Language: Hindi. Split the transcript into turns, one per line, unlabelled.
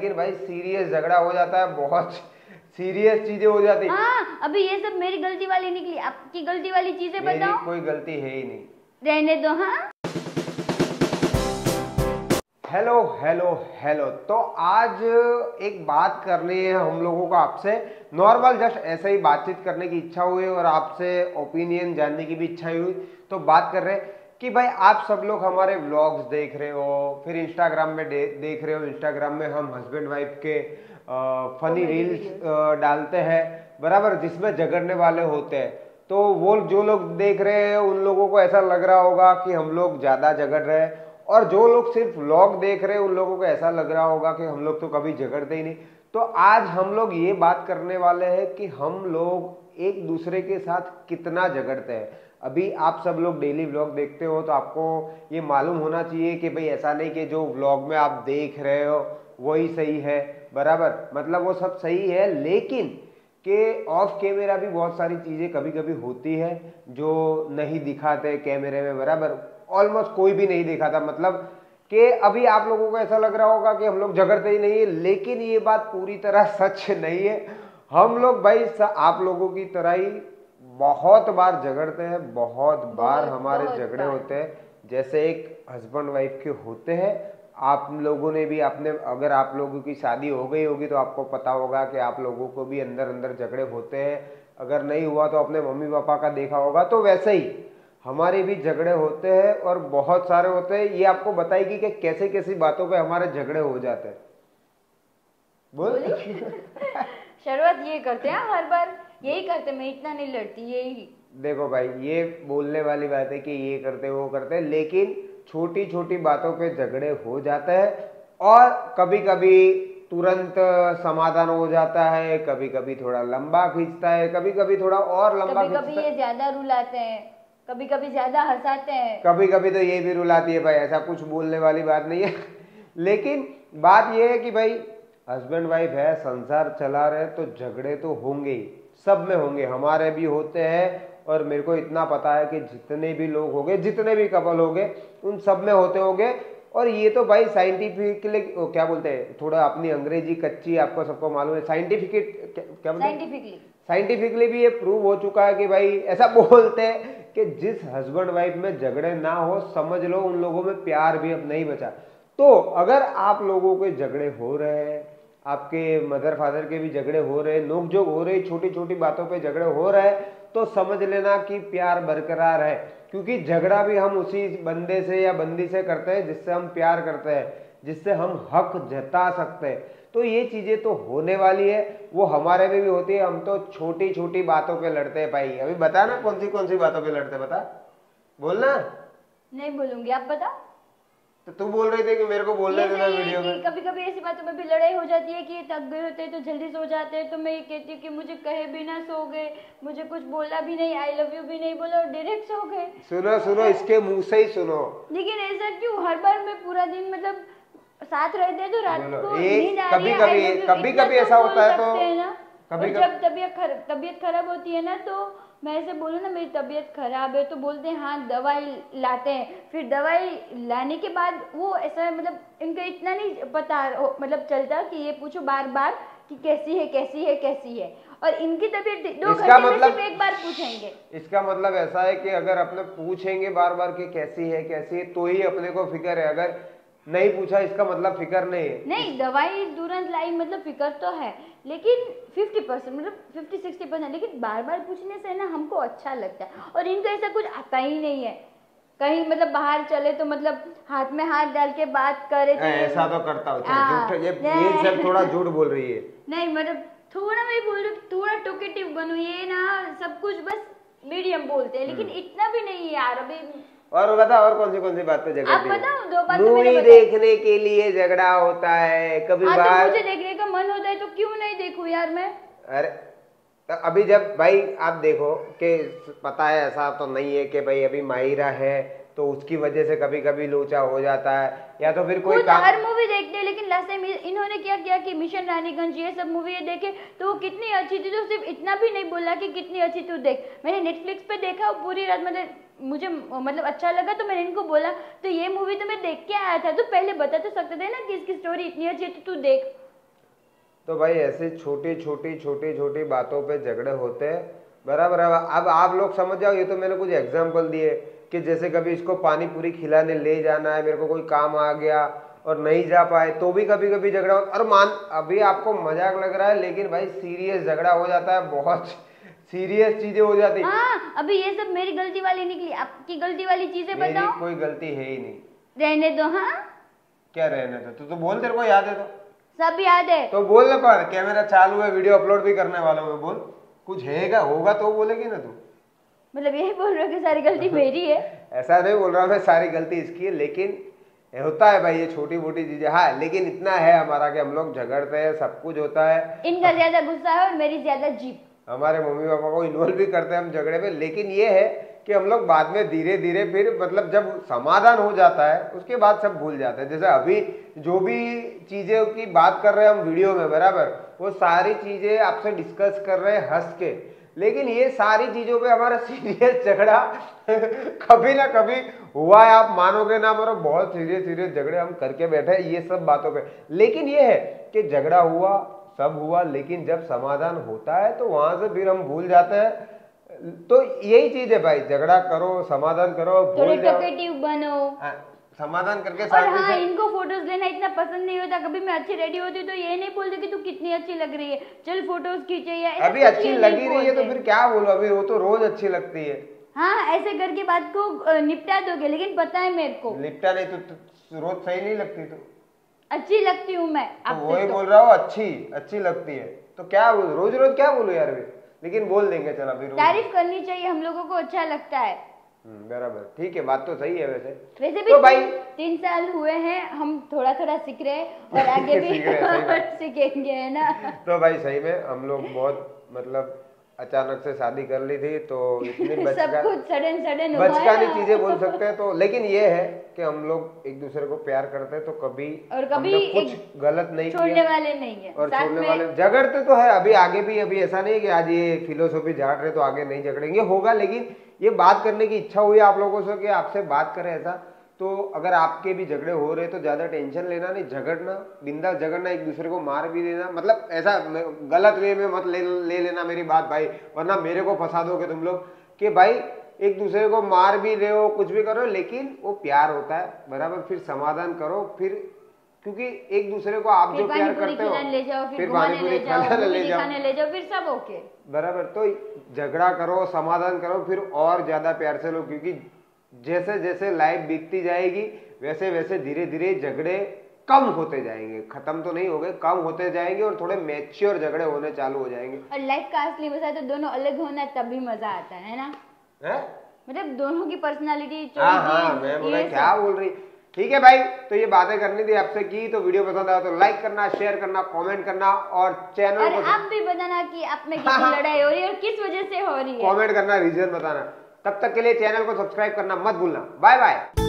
लेकिन भाई सीरियस झगड़ा हो जाता है, बहुत सीरियस चीजें हो जाती है।
हाँ, अभी ये सब मेरी गलती वाली निकली, आपकी गलती वाली चीजें
मेरी
बताओ।
कोई गलती है ही नहीं।
रहने दो। हाँ,
हेलो हेलो हेलो। तो आज एक बात करनी है हम लोगों को आपसे, नॉर्मल जस्ट ऐसे ही बातचीत करने की इच्छा हुई और आपसे ओपिनियन जानने की भी इच्छा हुई, तो बात कर रहे हैं कि भाई आप सब लोग हमारे व्लॉग्स देख रहे हो, फिर इंस्टाग्राम में देख रहे हो, इंस्टाग्राम में हम हस्बैंड वाइफ के फनी रील्स डालते हैं, बराबर, जिसमें झगड़ने वाले होते हैं। तो वो जो लोग देख रहे हैं उन लोगों को ऐसा लग रहा होगा कि हम लोग ज्यादा झगड़ रहे हैं, और जो लोग सिर्फ व्लॉग देख रहे हैं उन लोगों को ऐसा लग रहा होगा कि हम लोग तो कभी झगड़ते ही नहीं। तो आज हम लोग ये बात करने वाले हैं कि हम लोग एक दूसरे के साथ कितना झगड़ते हैं। अभी आप सब लोग डेली व्लॉग देखते हो तो आपको ये मालूम होना चाहिए कि भाई ऐसा नहीं कि जो व्लॉग में आप देख रहे हो वही सही है, बराबर, मतलब वो सब सही है, लेकिन कि ऑफ कैमरा भी बहुत सारी चीजें कभी कभी होती है जो नहीं दिखाते कैमरे में, बराबर, ऑलमोस्ट कोई भी नहीं दिखाता। मतलब कि अभी आप लोगों को ऐसा लग रहा होगा कि हम लोग झगड़ते ही नहीं है, लेकिन ये बात पूरी तरह सच नहीं है। हम लोग भाई आप लोगों की तरह ही बहुत बार झगड़ते हैं, बहुत बार हमारे झगड़े होते हैं, जैसे एक हस्बैंड वाइफ के होते हैं। आप लोगों ने भी, आपने, अगर आप लोगों की शादी हो गई होगी तो आपको पता होगा कि आप लोगों को भी अंदर अंदर झगड़े होते हैं। अगर नहीं हुआ तो अपने मम्मी पापा का देखा होगा। तो वैसे ही हमारे भी झगड़े होते हैं और बहुत सारे होते हैं। ये आपको बताएगी कि कैसे कैसी बातों पे हमारे झगड़े हो जाते हैं। बोल
शुरुआत ये करते हैं हर बार, यही करते, मैं इतना नहीं लड़ती, यही।
देखो भाई, ये बोलने वाली बात है कि ये करते वो करते, लेकिन छोटी छोटी बातों पे झगड़े हो जाते हैं, और कभी कभी तुरंत समाधान हो जाता है, कभी कभी थोड़ा लंबा खींचता है, कभी कभी थोड़ा और लंबा
कभी कभी
खींचता है,
ये ज्यादा रुलाते हैं, कभी कभी ज्यादा हंसाते हैं।
कभी कभी तो ये भी रुलाती है भाई, ऐसा कुछ बोलने वाली बात नहीं है। लेकिन बात ये है कि भाई हस्बैंड वाइफ है, संसार चला रहे, तो झगड़े तो होंगे ही, सब में होंगे, हमारे भी होते हैं। और मेरे को इतना पता है कि जितने भी लोग होंगे, जितने भी कपल होंगे, उन सब में होते होंगे। और ये तो भाई साइंटिफिकली, क्या बोलते हैं, थोड़ा अपनी अंग्रेजी कच्ची, आपको सबको मालूम है, साइंटिफिक, क्या बोलते हैं,
साइंटिफिकली,
साइंटिफिकली भी ये प्रूव हो चुका है कि भाई ऐसा बोलते हैं कि जिस हस्बैंड वाइफ में झगड़े ना हो, समझ लो उन लोगों में प्यार भी अब नहीं बचा। तो अगर आप लोगों के झगड़े हो रहे हैं, आपके मदर फादर के भी झगड़े हो रहे हैं, नोकझोंक हो रही, छोटी छोटी बातों पे झगड़े हो रहे हैं, तो समझ लेना कि प्यार बरकरार है। क्योंकि झगड़ा भी हम उसी बंदे से या बंदी से करते हैं जिससे हम प्यार करते हैं, जिससे हम हक जता सकते हैं। तो ये चीजें तो होने वाली है, वो हमारे में भी होती है। हम तो छोटी छोटी बातों पे लड़ते हैं भाई। अभी बता ना कौन सी बातों पे लड़ते, बता, बोलना।
नहीं बोलूंगी, आप बताओ।
तो तू बोल रही थी कि मेरे को बोलने
ये
देना
सही है
वीडियो
कि
में।
कभी कभी ऐसी बातों में भी लड़ाई हो जाती है कि थक गए होते हैं तो जल्दी सो जाते हैं, तो मैं ये कहती हूँ कि मुझे कहे बिना सो गए, मुझे कुछ बोला भी नहीं, आई लव यू भी नहीं बोला और डायरेक्ट सो गए।
सुनो सुनो, इसके मुंह से ही सुनो।
लेकिन ऐसा क्यों, हर बार मैं पूरा दिन मतलब साथ रहते हैं तो रात को नींद आ रही
कभी
है,
कभी
I love you,
कभी
इतना
कभी
तो
ऐसा
बोल
होता है, तो
सकते हैं ना।
कभी
और जब तबीयत खराब होती है ना, तो मैं ऐसे बोलूँ ना मेरी तबीयत खराब है, तो बोलते हैं हाँ दवाई लाते हैं। फिर दवाई लाने के बाद वो ऐसा मतलब इनको इतना नहीं पता मतलब चलता कि ये पूछो बार बार कि कैसी है कैसी है कैसी है, और इनकी तबीयत 2
इसका
घंटे में
मतलब,
सिर्फ एक बार पूछेंगे।
इसका मतलब ऐसा है कि अगर अपने पूछेंगे बार बार कि कैसी है तो ही अपने को फिक्र है। अगर नहीं पूछा इसका मतलब फिक्र नहीं है।
नहीं, दवाई तुरंत लाई मतलब फिक्र तो है, लेकिन 50% मतलब 50-60%, लेकिन बार बार पूछने से ना हमको अच्छा लगता है। और इनको ऐसा कुछ आता ही नहीं है, कहीं मतलब बाहर चले तो मतलब हाथ में हाथ डाल के बात करे तो
ऐसा तो करता हूँ,
हाँ,
ये सब थोड़ा झूठ बोल रही है।
नहीं मतलब थोड़ा मैं बोल रही हूँ, थोड़ा टोकेटिव बनू, ये ना सब कुछ बस मीडियम बोलते हैं, लेकिन इतना भी नहीं है यार अभी।
और बता, और कौन सी बात पे झगड़ती
आप
है?
बताओ, 2 बात तो मैंने
मूवी
बताई।
देखने के लिए झगड़ा होता है कभी
हाँ,
बार।
तो मुझे देखने का मन होता है तो क्यों नहीं देखूं यार मैं।
अरे तो अभी जब भाई आप देखो कि पता है, ऐसा तो नहीं है कि भाई अभी माहिरा है तो उसकी वजह से कभी कभी लोचा हो जाता है, या तो फिर कोई
खुद
काम।
हर मूवी देखते हैं, लेकिन लास्ट टाइम इन्होंने क्या किया कि मिशन रानीगंज ये सब मूवी देखे तो वो कितनी अच्छी थी, तो सिर्फ इतना भी नहीं बोला कि कितनी अच्छी तू देख। मैंने नेटफ्लिक्स पे देखा और पूरी रात मतलब मुझे मतलब अच्छा लगा, तो मैंने इनको बोला तो ये मूवी तो मैं देख के आया था, तो पहले बता तो सकते थे ना कि इसकी स्टोरी इतनी अच्छी है तो तू देख।
तो भाई ऐसे छोटी बातों पे झगड़े होते हैं, बराबर है। अब आप लोग समझ जाओ, ये तो मैंने कुछ एग्जांपल दिए कि जैसे कभी इसको पानी पूरी खिलाने ले जाना है, मेरे को कोई काम आ गया और नहीं जा पाए तो भी कभी कभी झगड़ा होता। और मान अभी आपको मजाक लग रहा है, लेकिन भाई सीरियस झगड़ा हो जाता है, बहुत सीरियस चीजें हो जाती है।
हाँ, अभी ये सब मेरी गलती वाली निकली, आपकी गलती वाली चीजें
मेरी
बताओ।
कोई गलती है ही नहीं।
रहने दो। हाँ,
क्या रहने दो? तो बोल, तेरे को याद है तो
सब याद है।
तो बोल ना, पर कैमरा चालू है, वीडियो अपलोड भी करने वाला हूँ मैं। बोल, कुछ हैगा होगा तो बोलेगी ना तू।
मतलब यही बोल रहे हो कि सारी गलती मेरी है?
ऐसा नहीं बोल रहा मैं, सारी गलती इसकी है, लेकिन होता है भाई ये छोटी मोटी चीजें। हाँ, लेकिन इतना है हमारा कि हम लोग झगड़ते हैं, सब कुछ होता है।
इनका ज्यादा गुस्सा है और मेरी ज्यादा जीप।
हमारे मम्मी पापा को इन्वॉल्व भी करते हैं हम झगड़े में, लेकिन ये है कि हम लोग बाद में धीरे धीरे फिर मतलब जब समाधान हो जाता है उसके बाद सब भूल जाते हैं। जैसे अभी जो भी चीजें की बात कर रहे हैं हम वीडियो में, बराबर, वो सारी चीजें आपसे डिस्कस कर रहे हैं हंस के, लेकिन ये सारी चीजों पे हमारा सीरियस झगड़ा कभी ना कभी हुआ है। आप मानोगे ना, हमारा बहुत सीरियस झगड़े हम करके बैठे हैं ये सब बातों पे। लेकिन ये है कि झगड़ा हुआ, सब हुआ, लेकिन जब समाधान होता है तो वहां से फिर हम भूल जाते हैं। तो यही चीज है भाई, झगड़ा करो, समाधान करो,
थोड़े
भूल जाओ,
टॉकेटिव बनो।
समाधान करके
और
शांति
हाँ,
से।
इनको फोटोज लेना इतना पसंद नहीं होता। कभी मैं अच्छी रेडी होती तो ये नहीं बोलते कि तू कितनी अच्छी लग रही है, चल फोटोज खींचे, या ऐसा
अभी
कुछ
अच्छी
ये
लगी
नहीं
रही है तो
बोलते।
फिर क्या बोलो, अभी वो तो रोज अच्छी लगती है।
हाँ, ऐसे करके बात को निपटा दोगे, लेकिन पता है मेरे को
लिपटा नहीं तो रोज सही नहीं लगती तो
अच्छी लगती हूँ मैं
तो
आपसे
वही
तो।
बोल रहा हूँ, अच्छी लगती है तो क्या रोज रोज क्या बोलो यार अभी, लेकिन बोल देंगे चल अभी रोज।
तारीफ करनी चाहिए, हम लोगों को अच्छा लगता है।
बराबर, ठीक है, बात तो सही है वैसे।
वैसे भी
तो भाई
3 साल हुए हैं, हम थोड़ा थोड़ा सीख रहे हैं और आगे भी
सीख रहे हैं, सही बात।
सीखेंगे, है ना?
तो भाई सही में हम लोग बहुत मतलब अचानक से शादी कर ली थी, तो इतनी
सब कुछ सडन
बचकानी चीजें बोल सकते हैं। तो लेकिन ये है कि हम लोग एक दूसरे को प्यार करते हैं, तो कभी
और कभी
हमने कुछ गलत नहीं
छोड़ने
किया
वाले नहीं है
और
साथ
छोड़ने
में।
वाले झगड़ते तो है अभी आगे भी। अभी ऐसा नहीं है कि आज ये फिलोसॉफी झाड़ रहे तो आगे नहीं झगड़ेंगे, होगा। लेकिन ये बात करने की इच्छा हुई आप लोगों से कि आपसे बात करें ऐसा। तो अगर आपके भी झगड़े हो रहे तो ज्यादा टेंशन लेना नहीं, झगड़ना, बिंदास झगड़ना, एक दूसरे को मार भी देना, मतलब ऐसा गलत वे में मत ले लेना मेरी बात भाई, वरना मेरे को फंसा दोगे तुम लोग कि भाई एक दूसरे को मार भी रहे हो, कुछ भी करो, लेकिन वो प्यार होता है, बराबर। फिर समाधान करो, फिर क्योंकि एक दूसरे को आप जो प्यार करते हो,
ले जाओ,
फिर
घुमाने ले जाओ,
ले जाओ,
खाने ले जाओ, फिर सब ओके,
बराबर। तो झगड़ा करो, समाधान करो, फिर और ज्यादा प्यार से लो, क्योंकि जैसे जैसे लाइफ बीतती जाएगी वैसे वैसे धीरे धीरे झगड़े कम होते जाएंगे, खत्म तो नहीं हो गए, कम होते जाएंगे और थोड़े मैच्योर झगड़े होने चालू हो जाएंगे।
और लाइफ का असली मजा तो दोनों अलग होना तभी मजा आता है ना?
है?
मतलब दोनों की पर्सनालिटी।
हाँ, मैं बोला क्या बोल रही। ठीक है भाई, तो ये बातें करनी थी आपसे की। तो वीडियो पसंद आया तो लाइक करना, शेयर करना, कमेंट करना और चैनल को
आप भी बताना कि आप में कितनी लड़ाई हो रही है और किस वजह से हो रही है।
कमेंट करना, रीजन बताना। तब तक के लिए चैनल को सब्सक्राइब करना मत भूलना। Bye bye.